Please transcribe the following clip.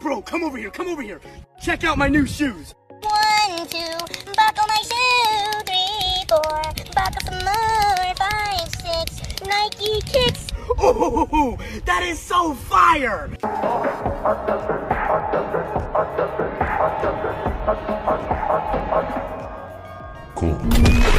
bro, come over here, come over here. Check out my new shoes. 1, 2, buckle my shoe. 3, 4, buckle some more. 5, 6, Nike kicks. Oh, that is so fire! Cool.